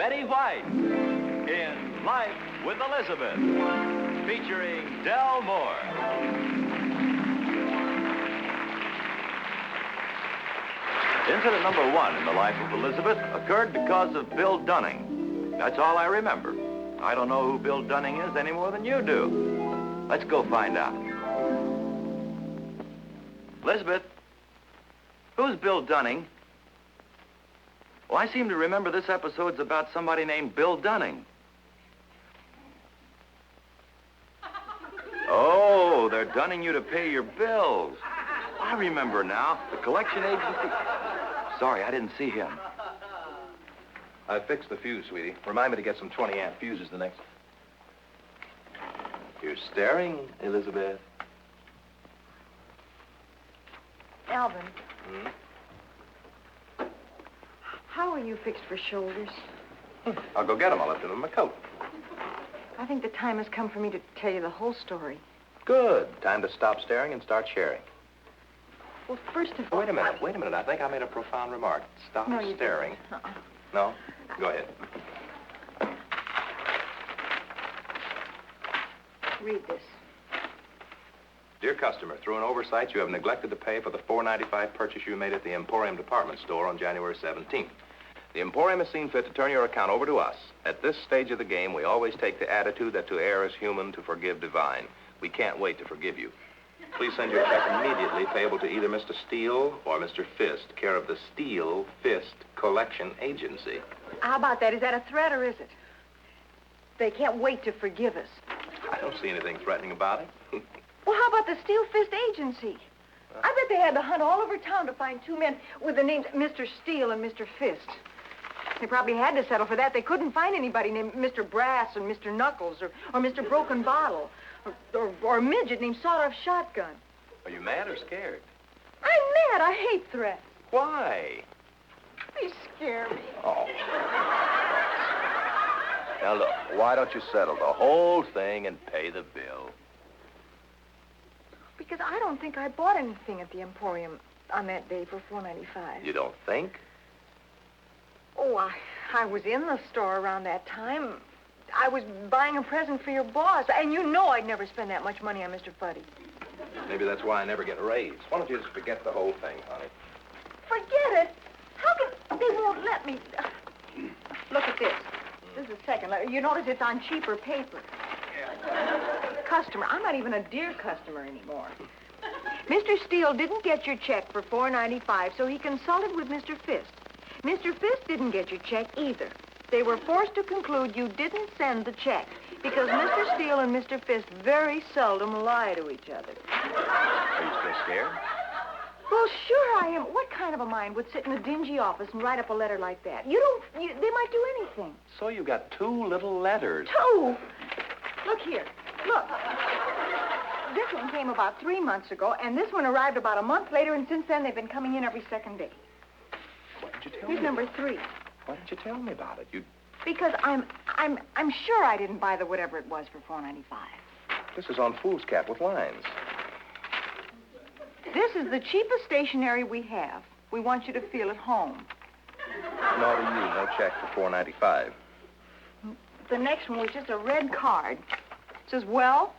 Betty White in Life with Elizabeth, featuring Del Moore. Incident number 1 in the life of Elizabeth occurred because of Bill Dunning. That's all I remember. I don't know who Bill Dunning is any more than you do. Let's go find out. Elizabeth, who's Bill Dunning? Well, I seem to remember this episode's about somebody named Bill Dunning. Oh, they're dunning you to pay your bills. I remember now. The collection agency. Sorry, I didn't see him. I fixed the fuse, sweetie. Remind me to get some 20-amp fuses the next... You're staring, Elizabeth. Alvin. Hmm? How are you fixed for shoulders? I'll go get them. I'll lift them in my coat. I think the time has come for me to tell you the whole story. Good. Time to stop staring and start sharing. Well, first of all... Wait a minute. I think I made a profound remark. Stop staring. No? Go ahead. Read this. Dear customer, through an oversight, you have neglected to pay for the $4.95 purchase you made at the Emporium department store on January 17th. The Emporium has seen fit to turn your account over to us. At this stage of the game, we always take the attitude that to err is human, to forgive divine. We can't wait to forgive you. Please send your check immediately, payable to either Mr. Steele or Mr. Fist, care of the Steele Fist Collection Agency. How about that? Is that a threat or is it? They can't wait to forgive us. I don't see anything threatening about it. Well, how about the Steele Fist Agency? I bet they had to hunt all over town to find two men with the names Mr. Steele and Mr. Fist. They probably had to settle for that. They couldn't find anybody named Mr. Brass or Mr. Knuckles or Mr. Broken Bottle or a midget named Sawed-Off Shotgun. Are you mad or scared? I'm mad. I hate threats. Why? They scare me. Oh. Now, look, why don't you settle the whole thing and pay the bill? Because I don't think I bought anything at the Emporium on that day for $4.95. You don't think? Oh, I was in the store around that time. I was buying a present for your boss, and you know I'd never spend that much money on Mr. Fuddy. Maybe that's why I never get a raise. Why don't you just forget the whole thing, honey? Forget it? How can... They won't let me... Look at this. This is the second letter. You notice it's on cheaper paper. Customer. I'm not even a dear customer anymore. Mr. Steele didn't get your check for $4.95, so he consulted with Mr. Fist. Mr. Fist didn't get your check either. They were forced to conclude you didn't send the check because Mr. Steele and Mr. Fist very seldom lie to each other. Are you still scared? Well, sure I am. What kind of a mind would sit in a dingy office and write up a letter like that? They might do anything. So you got 2 little letters. 2? Look here. Look. This one came about 3 months ago, and this one arrived about a month later, and since then they've been coming in every second day. Why didn't you tell me? Here's number 3. Why didn't you tell me about it? Because I'm sure I didn't buy the whatever it was for $4.95. This is on foolscap with lines. This is the cheapest stationery we have. We want you to feel at home. No to you, no check for $4.95. The next one was just a red card. It says, well,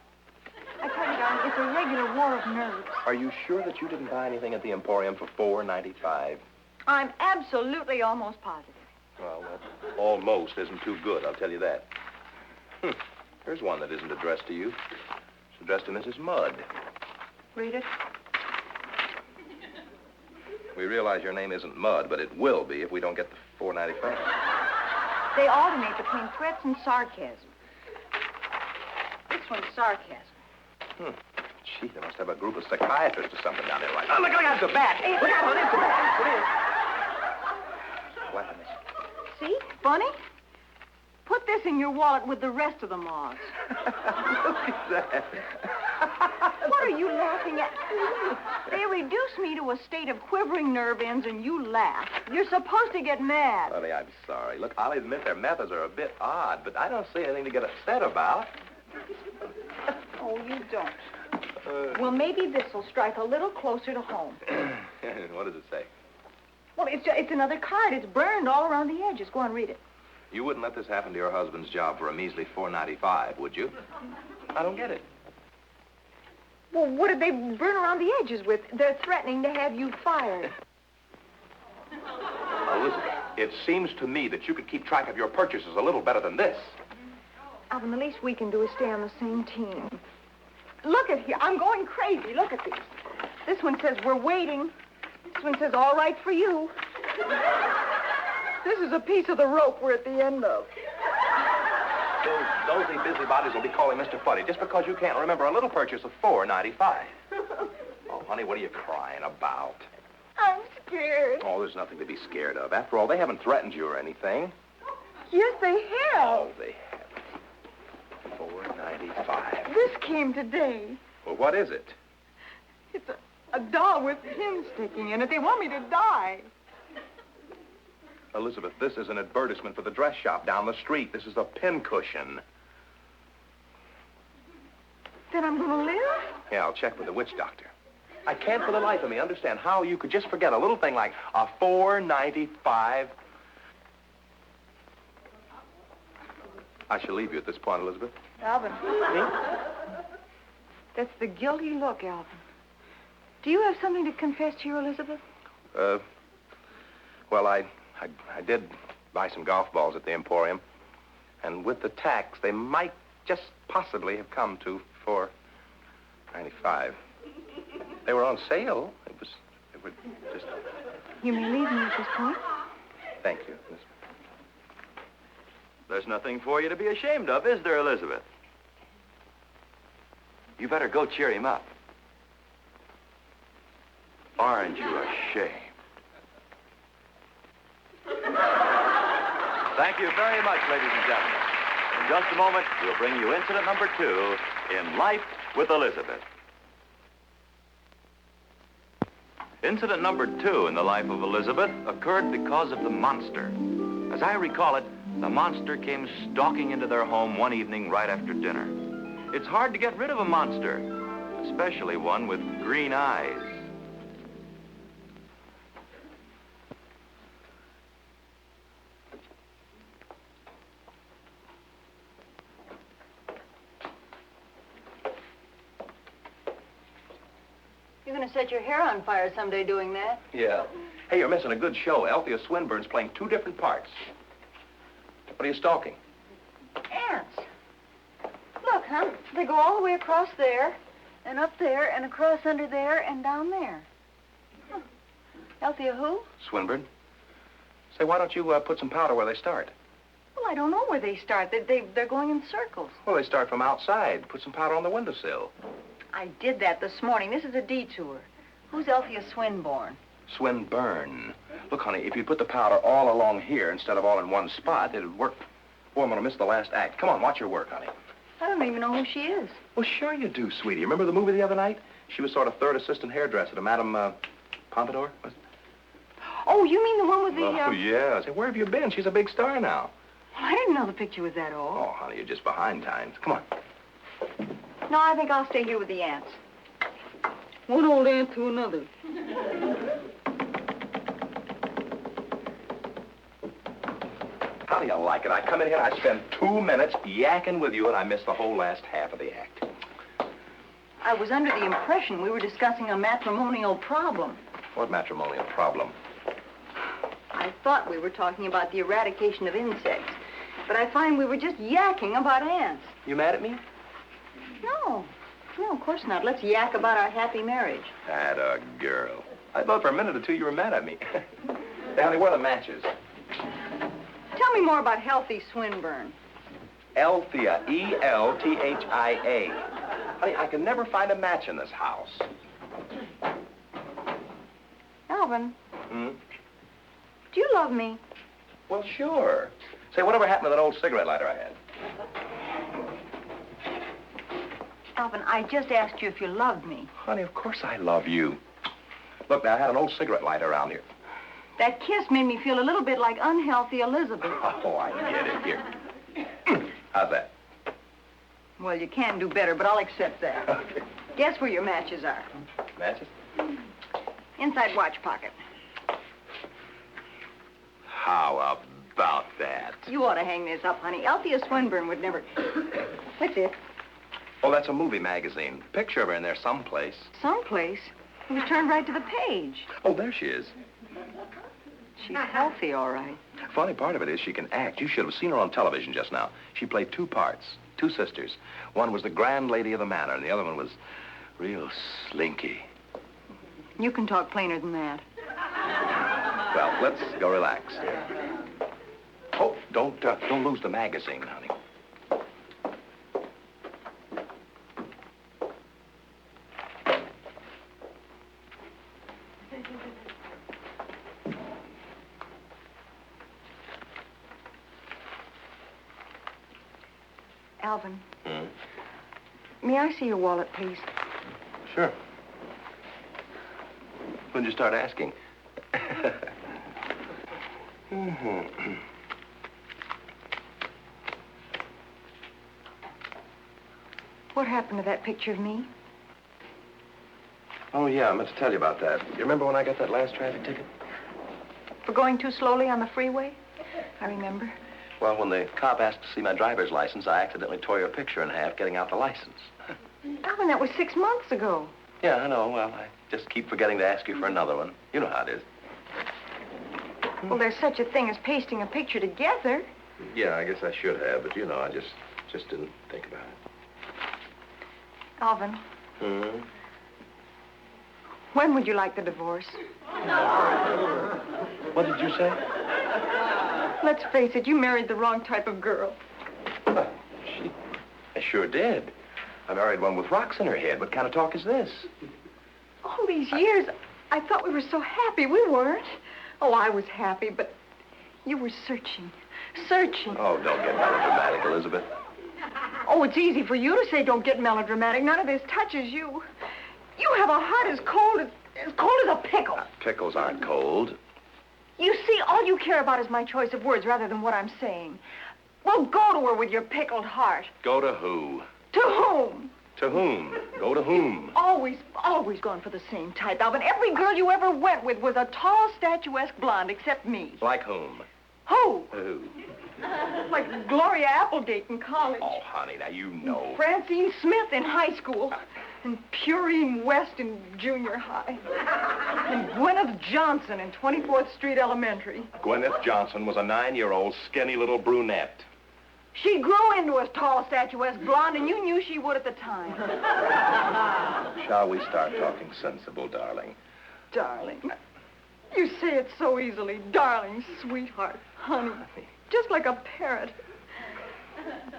I tell you, darling, it's a regular war of nerves. Are you sure that you didn't buy anything at the Emporium for $4.95? I'm absolutely almost positive. Well, that almost isn't too good, I'll tell you that. Here's one that isn't addressed to you. It's addressed to Mrs. Mudd. Read it. We realize your name isn't Mudd, but it will be if we don't get the $4.95. They alternate between threats and sarcasm. This one's sarcasm. Gee, they must have a group of psychiatrists or something down there like... Oh, look out, it's a bat! Hey, look out, it's a bat! What is it? Weapons. See? Funny? Put this in your wallet with the rest of the moths. Look at that. What are you laughing at? They reduce me to a state of quivering nerve ends, and you laugh. You're supposed to get mad. Honey, I'm sorry. Look, I'll admit their methods are a bit odd, but I don't see anything to get upset about. Oh, you don't. Well, maybe this will strike a little closer to home. What does it say? Well, it's another card. It's burned all around the edges. Go on, read it. You wouldn't let this happen to your husband's job for a measly $4.95, would you? I don't get it. Well, what did they burn around the edges with? They're threatening to have you fired. Elizabeth, it seems to me that you could keep track of your purchases a little better than this. Alvin, the least we can do is stay on the same team. Look at here. I'm going crazy. Look at these. This one says, we're waiting. This one says, all right for you. This is a piece of the rope we're at the end of. Those nosy busybodies will be calling Mr. Fuddy just because you can't remember a little purchase of $4.95. Oh, honey, what are you crying about? I'm scared. Oh, there's nothing to be scared of. After all, they haven't threatened you or anything. Yes, they have. Oh, they haven't. $4.95. This came today. Well, what is it? It's a doll with pins sticking in it. They want me to die. Elizabeth, this is an advertisement for the dress shop down the street. This is a pincushion. Then I'm going to live? Yeah, I'll check with the witch doctor. I can't for the life of me understand how you could just forget a little thing like a $4.95. I shall leave you at this point, Elizabeth. Alvin. Me? That's the guilty look, Alvin. Do you have something to confess to your Elizabeth? Well, I did buy some golf balls at the Emporium. And with the tax, they might just possibly have come to $4.95. They were on sale. It would just... You may leave me at this point. Thank you, Miss. There's nothing for you to be ashamed of, is there, Elizabeth? You better go cheer him up. Aren't you ashamed? Thank you very much, ladies and gentlemen. In just a moment, we'll bring you incident number 2 in Life with Elizabeth. Incident number 2 in the life of Elizabeth occurred because of the monster. As I recall it, the monster came stalking into their home one evening right after dinner. It's hard to get rid of a monster, especially one with green eyes. You're going to set your hair on fire someday doing that. Yeah. Hey, you're missing a good show. Althea Swinburne's playing 2 different parts. What are you stalking? Ants. Look, huh? They go all the way across there, and up there, and across under there, and down there. Huh. Althea who? Swinburne. Say, why don't you put some powder where they start? Well, I don't know where they start. They're going in circles. Well, they start from outside. Put some powder on the windowsill. I did that this morning. This is a detour. Who's Althea Swinburne? Swinburne. Look, honey, if you put the powder all along here instead of all in one spot, it'd work. Boy, I'm going to miss the last act. Come on, watch your work, honey. I don't even know who she is. Well, sure you do, sweetie. Remember the movie the other night? She was sort of third assistant hairdresser to Madame Pompadour. Was it? Oh, you mean the one with the... Oh, yeah. Say, where have you been? She's a big star now. Well, I didn't know the picture was that old. Oh, honey, you're just behind times. Come on. No, I think I'll stay here with the ants. One old ant to another. How do you like it? I come in here and I spend 2 minutes yakking with you, and I miss the whole last half of the act. I was under the impression we were discussing a matrimonial problem. What matrimonial problem? I thought we were talking about the eradication of insects, but I find we were just yakking about ants. You mad at me? No, of course not. Let's yak about our happy marriage. Atta girl. I thought for a minute or two you were mad at me. Hey, honey, where are the matches? Tell me more about Healthy Swinburne. Althea, E-L-T-H-I-A. Honey, I can never find a match in this house. Alvin, Hmm? do you love me? Well, sure. Say, whatever happened to that old cigarette lighter I had? Alvin, I just asked you if you loved me. Honey, of course I love you. Look, now, I had an old cigarette lighter around here. That kiss made me feel a little bit like unhealthy Elizabeth. Oh, I get it. Here. How's that? Well, you can do better, but I'll accept that. Okay. Guess where your matches are. Matches? Inside watch pocket. How about that? You ought to hang this up, honey. Althea Swinburne would never... What's it? Oh, that's a movie magazine. Picture of her in there someplace. Someplace? It was turned right to the page. Oh, there she is. She's healthy, all right. Funny part of it is she can act. You should have seen her on television just now. She played two parts, two sisters. One was the grand lady of the manor, and the other one was real slinky. You can talk plainer than that. Well, let's go relax. Oh, don't lose the magazine, honey. Alvin. May I see your wallet, please? Sure. When did you start asking? What happened to that picture of me? Oh, yeah, I meant to tell you about that. You remember when I got that last traffic ticket? For going too slowly on the freeway? I remember. Well, when the cop asked to see my driver's license, I accidentally tore your picture in half getting out the license. Alvin, that was 6 months ago. Yeah, I know. Well, I just keep forgetting to ask you for another one. You know how it is. Well, there's such a thing as pasting a picture together. Yeah, I guess I should have, but, you know, I just didn't think about it. Alvin. When would you like the divorce? What did you say? Let's face it, you married the wrong type of girl. I sure did. I married one with rocks in her head. What kind of talk is this? All these years, I thought we were so happy. We weren't. Oh, I was happy, but you were searching. Oh, don't get melodramatic, Elizabeth. Oh, it's easy for you to say don't get melodramatic. None of this touches you. You have a heart as cold as a pickle. Pickles aren't cold. You see, all you care about is my choice of words rather than what I'm saying. Well, go to her with your pickled heart. Go to who? To whom? To whom? Go to whom? Always gone for the same type, Alvin. Every girl you ever went with was a tall, statuesque blonde, except me. Like whom? Who? Who? Like Gloria Applegate in college. Oh, honey, now you know. Francine Smith in high school. And Purine West in junior high. And Gwyneth Johnson in 24th Street Elementary. Gwyneth Johnson was a 9-year-old skinny little brunette. She grew into a tall, statuesque blonde, and you knew she would at the time. Shall we start talking sensible, darling? Darling. You say it so easily. Darling, sweetheart, honey. Just like a parrot.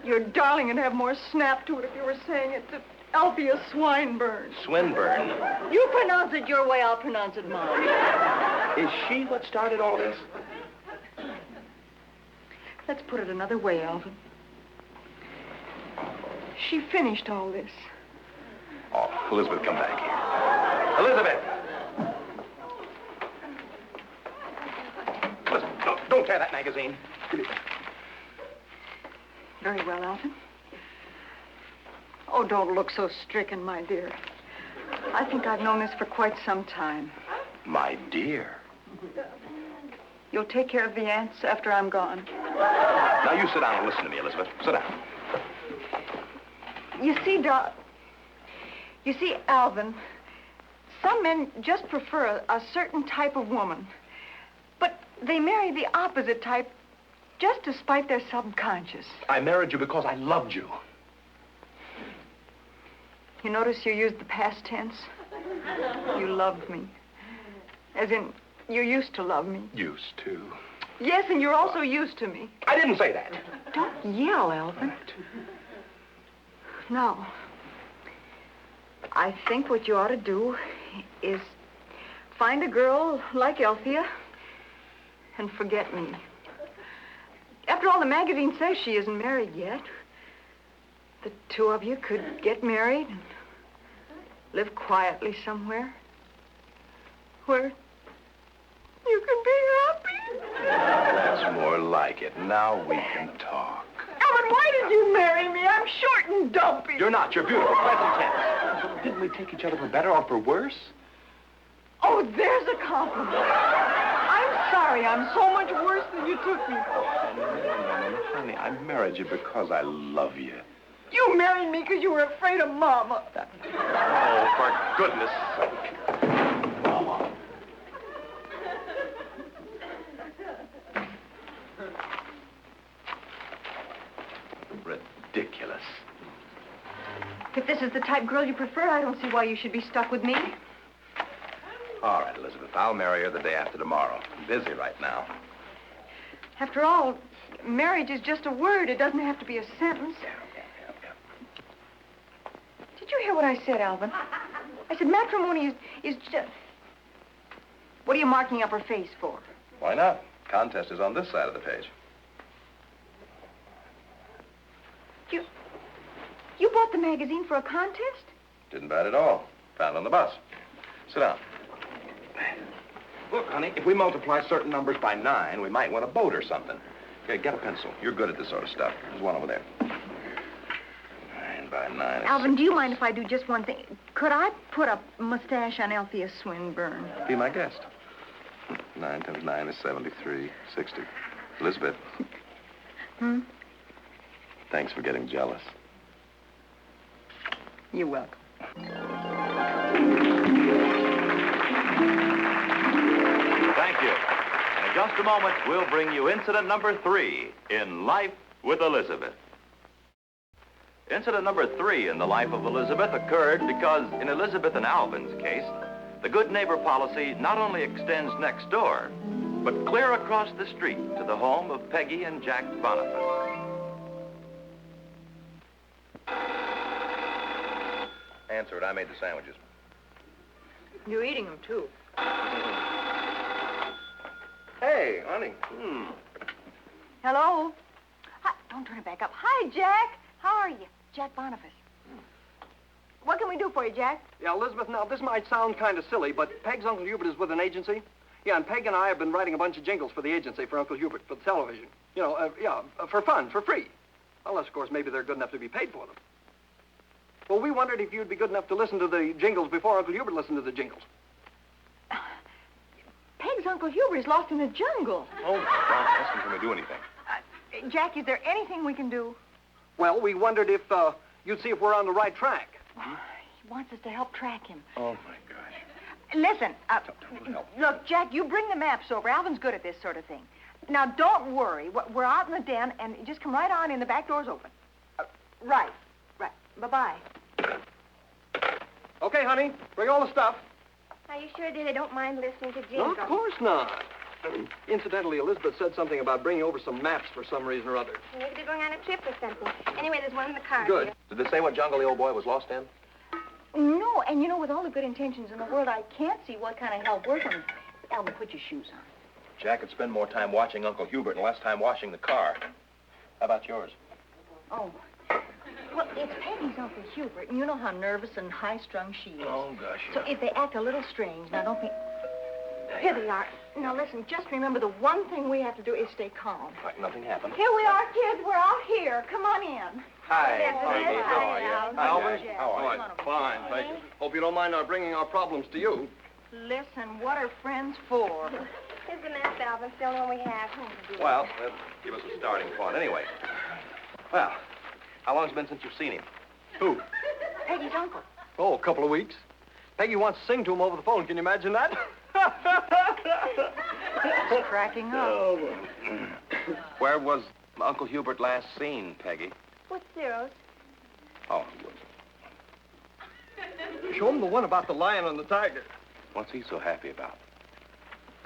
Your darling would have more snap to it if you were saying it to Althea Swinburne. Swinburne? You pronounce it your way, I'll pronounce it mine. Is she what started all this? Let's put it another way, Alvin. She finished all this. Oh, Elizabeth, come back here. Elizabeth! Listen, don't tear that magazine. Give it back. Very well, Alvin. Oh, don't look so stricken, my dear. I think I've known this for quite some time. My dear. You'll take care of the ants after I'm gone. Now, you sit down and listen to me, Elizabeth. Sit down. You see, Alvin, some men just prefer a certain type of woman. But they marry the opposite type just to spite their subconscious. I married you because I loved you. You notice you used the past tense? You loved me. As in, you used to love me. Used to. Yes, and you're also used to me. I didn't say that. Don't yell, Alvin. No. I think what you ought to do is find a girl like Althea and forget me. After all, the magazine says she isn't married yet. The two of you could get married and live quietly somewhere where you can be happy. That's more like it. Now we can talk. Alvin, why did you marry me? I'm short and dumpy. You're not. You're beautiful. Present tense. Didn't we take each other for better or for worse? Oh, there's a compliment. I'm sorry. I'm so much worse than you took me for. No, honey, I married you because I love you. You married me because you were afraid of Mama. Oh, for goodness sake. Mama. Ridiculous. If this is the type of girl you prefer, I don't see why you should be stuck with me. All right, Elizabeth, I'll marry her the day after tomorrow. I'm busy right now. After all, marriage is just a word. It doesn't have to be a sentence. Yeah. Did you hear what I said, Alvin? I said matrimony is just... What are you marking up her face for? Why not? Contest is on this side of the page. You bought the magazine for a contest? Didn't bad at all. Found on the bus. Sit down. Look, honey, if we multiply certain numbers by 9, we might win a boat or something. Okay, get a pencil. You're good at this sort of stuff. There's one over there. 9 by 9 is... Alvin, do you mind if I do just one thing? Could I put a mustache on Althea Swinburne? Be my guest. 9 times 9 is 73, 60. Elizabeth. Thanks for getting jealous. You're welcome. Thank you. In just a moment, we'll bring you incident number 3 in Life with Elizabeth. Incident number 3 in the life of Elizabeth occurred because, in Elizabeth and Alvin's case, the good neighbor policy not only extends next door, but clear across the street to the home of Peggy and Jack Boniface. Answer it. I made the sandwiches. You're eating them, too. Hey, honey. Hello? Hi, don't turn it back up. Hi, Jack. How are you? Jack Boniface. What can we do for you, Jack? Yeah, Elizabeth, now, this might sound kind of silly, but Peg's Uncle Hubert is with an agency. Yeah, and Peg and I have been writing a bunch of jingles for the agency for Uncle Hubert, for the television. You know, for fun, for free. Unless, of course, maybe they're good enough to be paid for them. Well, we wondered if you'd be good enough to listen to the jingles before Uncle Hubert listened to the jingles. Peg's Uncle Hubert is lost in the jungle. Oh, don't ask him, can we do anything? Jack, is there anything we can do? Well, we wondered if you'd see if we're on the right track. He wants us to help track him. Oh, my gosh. Listen, Don't help. look, Jack, you bring the maps over. Alvin's good at this sort of thing. Now, don't worry. We're out in the den, and you just come right on in. The back door's open. Right. Bye-bye. Okay, honey, bring all the stuff. Are you sure, dear, they don't mind listening to No, jingles? of course not. Incidentally, Elizabeth said something about bringing over some maps for some reason or other. Maybe they're going on a trip or something. Anyway, there's one in the car. Good. Dear. Did they say what jungle the old boy was lost in? No, and you know, with all the good intentions in the world, I can't see what kind of help we're going to... Alvin, put your shoes on. Jack could spend more time watching Uncle Hubert and less time washing the car. How about yours? Oh. Well, it's Peggy's Uncle Hubert, and you know how nervous and high-strung she is. Oh, gosh, So if they act a little strange, now don't think... Here they are. Now listen, just remember the one thing we have to do is stay calm. Like nothing happened. Here we are, kids. We're out here. Come on in. Hi. Hi, How are you? Alvin. Alvin? Jack. How are you? Come on over. Fine, thank you. Hope you don't mind our bringing our problems to you. Listen, what are friends for? Here's the map, Alvin. Still the one we have. Well, that'll give us a starting point anyway. Well, how long's it been since you've seen him? Who? Peggy's uncle. Oh, a couple of weeks. Peggy wants to sing to him over the phone. Can you imagine that? He's cracking up. Where was Uncle Hubert last seen, Peggy? What's zeros? Oh, Show him the one about the lion and the tiger. what's he so happy about?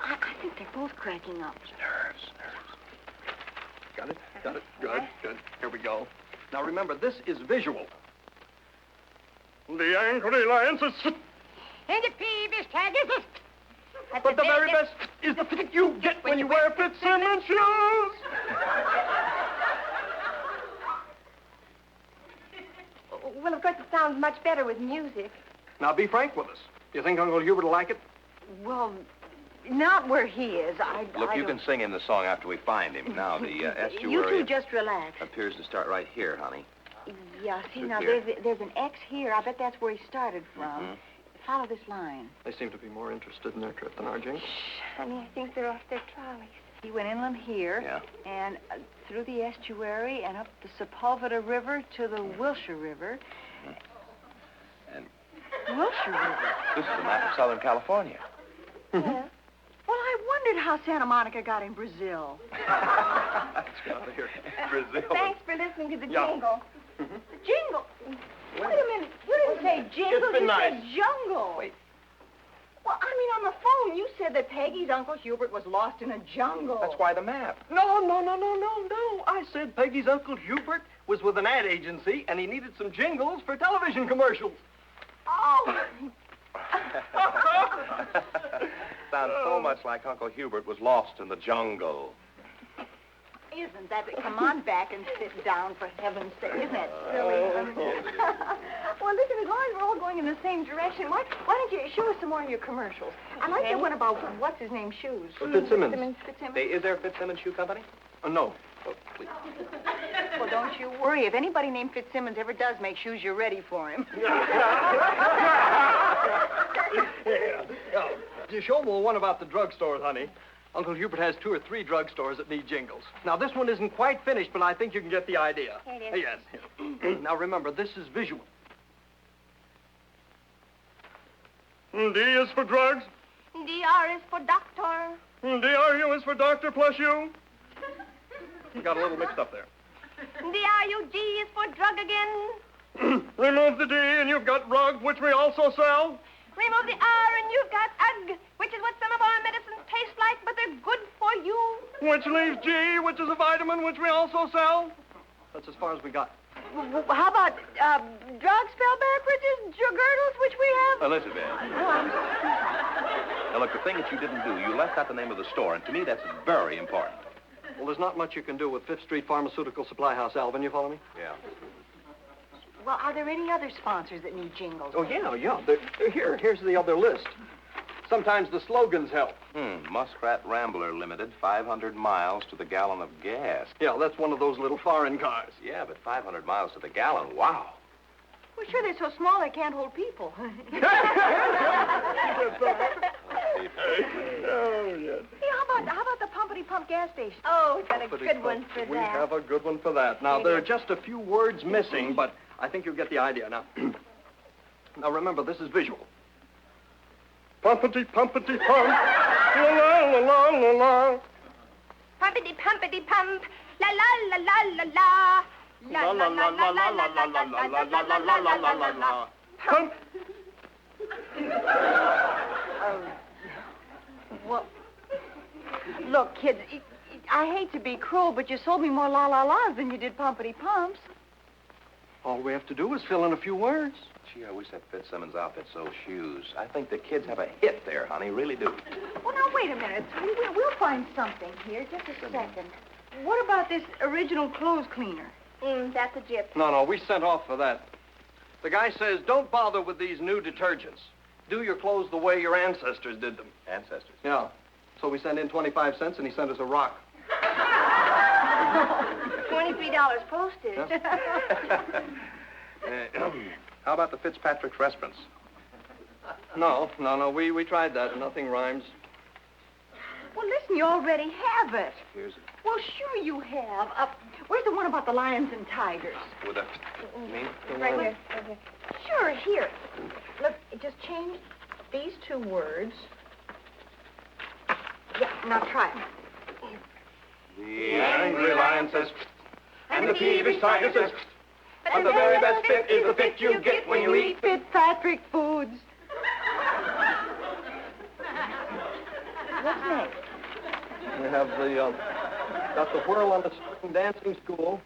I think they're both cracking up. Nerves. Got it? Good. Here we go. Now remember, this is visual. The angry lion says... And the peevish tiger says... But the very best is the fit you get when you wear Fitzsimmons shoes. Well, of course, it sounds much better with music. Now, be frank with us. You think Uncle Hubert will like it? Well, not where he is. Look, I you don't... can sing him the song after we find him. Now, the estuary You two just relax. appears to start right here, honey. Yeah, see, Look now, here. there's an X here. I bet that's where he started from. Follow this line. They seem to be more interested in their trip than our jingle. Honey, I think they're off their trolleys. He went inland here. Yeah. And through the estuary and up the Sepulveda River to the Wilshire River. And Wilshire River? this is a map of Southern California. Yeah. Well, I wondered how Santa Monica got in Brazil. Let's get out of here. Brazil. Thanks for listening to the Yeah. jingle. The jingle? Wait a minute. You didn't say jingle. It's been you nice. said jungle. Wait. Well, I mean, on the phone, you said that Peggy's Uncle Hubert was lost in a jungle. That's why the map. No. I said Peggy's Uncle Hubert was with an ad agency, and he needed some jingles for television commercials. Oh. Sounds so much like Uncle Hubert was lost in the jungle. Isn't that... Come on back and sit down, for heaven's sake. Isn't that silly? Well, listen, as long as we're all going in the same direction, why don't you show us some more of your commercials? I like the one about what's-his-name shoes. Fitzsimmons. Fitzsimmons. Hey, is there a Fitzsimmons Shoe Company? No. Oh, please. Well, don't you worry. If anybody named Fitzsimmons ever does make shoes, you're ready for him. You show them one about the drugstores, honey. Uncle Hubert has 2 or 3 drugstores that need jingles. Now, this one isn't quite finished, but I think you can get the idea. It is. Yes. Now, remember, this is visual. D is for drugs. DR is for doctor. DRU is for doctor plus you. You got a little mixed up there. DRUG is for drug again. Remove the D and you've got rug, which we also sell. Remove the R and you've got UG, which is what some of our medicines taste like, but they're good for you. Which leaves G, which is a vitamin, which we also sell. That's as far as we got. How about drugs spelled backwards? Girdles, which we have? Elizabeth. Now, look, the thing that you didn't do, you left out the name of the store, and to me, that's very important. Well, there's not much you can do with 5th Street Pharmaceutical Supply House, Alvin. You follow me? Yeah. Well, are there any other sponsors that need jingles? Oh, yeah. Here's the other list. Sometimes the slogans help. Muskrat Rambler Limited, 500 miles to the gallon of gas. Yeah, that's one of those little foreign cars. Yeah, but 500 miles to the gallon, wow. Well, sure, they're so small they can't hold people. Oh, yes. Hey, how about the Pumpity Pump gas station? Oh, we've got a good one for We that. have a good one for that. Now, there are just a few words missing, but I think you'll get the idea. Now, remember, this is visual. Pumpity, pumpity, pump. La, la, la, la, la, la. Pumpity pumpity pump. La la la la la la. La la la la la la la la la la la la la la la. Pump. Well, look, kids, I hate to be cruel, but you sold me more la-la-las than you did pumpity pumps. All we have to do is fill in a few words. Gee, I wish that Fitzsimmons outfit sold shoes. I think the kids have a hit there, honey, really do. Well, now, wait a minute, sweetie. We'll find something here. Just a second. What about this original clothes cleaner? That's a gyp. No, we sent off for that. The guy says, don't bother with these new detergents. Do your clothes the way your ancestors did them. Ancestors. Yeah. So we sent in 25 cents, and he sent us a rock. $23 postage. How about the Fitzpatrick's restaurants? No. We tried that. Nothing rhymes. Well, listen, you already have it. Here's it. Well, sure you have. Where's the one about the lions and tigers? With a... You mean? Right here. Sure, here. Look, just change these 2 words. Yeah, now try it. The angry lion says, And the peevish tiger says, but the very best fit is the fit you get when you eat. Fitzpatrick Foods. What's next? We have got the Whirl on the String Dancing School.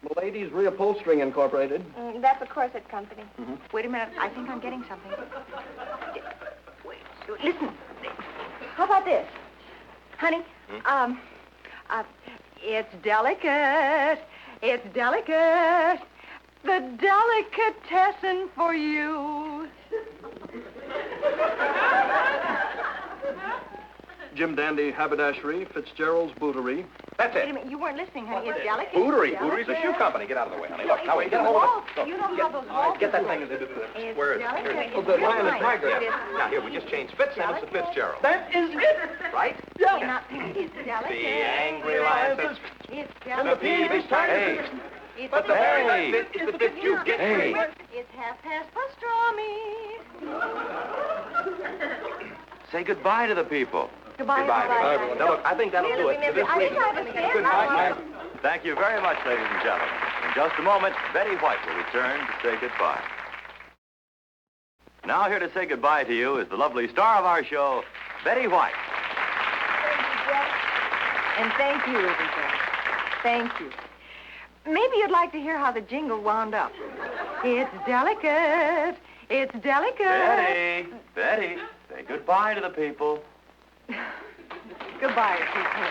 The Ladies Reupholstering Incorporated. That's a corset company. Wait a minute. I think I'm getting something. Wait, listen. How about this? Honey, it's delicate. It's delicate. The delicatessen for you. Jim Dandy Haberdashery, Fitzgerald's Bootery, That's Wait a it. minute, you weren't listening, honey. It's delicate. Foodery. It's Foodery's a shoe delicate. company. Get out of the way, honey. No, Look, now, it's get a the hold of Roth. it. Look, You know how those Roth Get that work. thing into the It's square. delicate. Here. It's real nice. Now, here, we just changed Fitzsimmons to Delicate. Fitzgerald. That is it. Right? It's not pink. It's delicate. The angry lion. It's And the delicate. peevish tiger. Hey. It's But the very Hey. best fit is the fit you get. Hey. It's half-past pastrami. Say goodbye to the people. Goodbye, Goodbye, everyone. Now, look, I think that'll do it for this I week. didn't have a stand. Goodbye. Thank you very much, ladies and gentlemen. In just a moment, Betty White will return to say goodbye. Now here to say goodbye to you is the lovely star of our show, Betty White. And thank you, everybody. Thank you. Maybe you'd like to hear how the jingle wound up. It's delicate. It's delicate. Betty, say goodbye to the people. Goodbye, people.